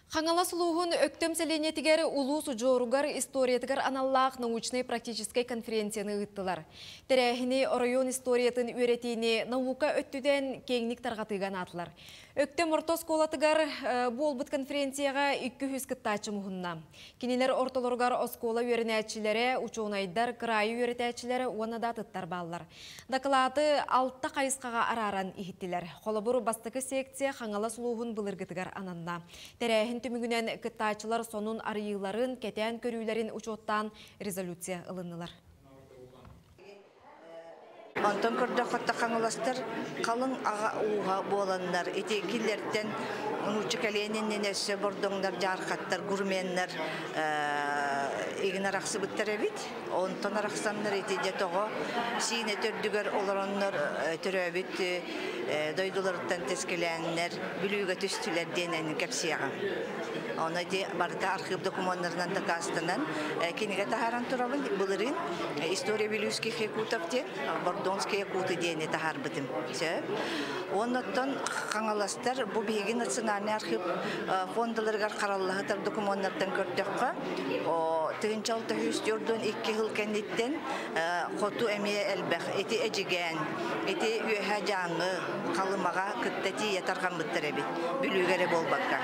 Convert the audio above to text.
Хаңала сулуғын өктем селенетігер улус жоругар историятыгар аналлах научной практической конференцияны ыттылар. Тәрәхіне район историятын өретейіне наука өттүден кеңник тарғатыған атылар. Өктем орто сколатыгар болбыт конференцияға 200 кыттачы мұхынна. Кенелер ортолоргар оскола өрінәтчілері, учуынайдар, крайы өретәтчілері уанада тұттар балылар. Доклады 6 қайысқаға араран ихіттілер. Қолабыру бастықы секция хаңала сулуғын бұлыргытыгар ананна. Тәрәхін түмігінен кыттачылар сонун арыйларын, кәтән көрүйлерін учоттан резолюция ылынылар. Антон көрдөккотта қаңыластар қалың аға уға боландар. Эти киллерден учекаленен несі бордоңдар, жарқаттар, гурменнер егін арақсы бұттар әбіт. Онтан арақсандар етеде тоғы сиіне төрдігер оларонлар түрі әбіт дойдуларыттан тескеленнер, бүлігі түстілер денен кәпсияға. Оны де барда архив документарынан такастынан кенеге тахаран турабын бұлырын история билюский хекутаптен бордонский якуты дейіне тахар бітім. Оннаттан қаңаластар бұл бейгі национальный архив фондаларығар қаралығытар документтардан көрттіққа тығынчал төхіс жордың 2 жыл кәндеттен қоту әмие әлбәқ, еті әжіген, еті үйәхә жаңы қалымаға күттәті ятарған бұттар әбет, бүлігері болбаққа.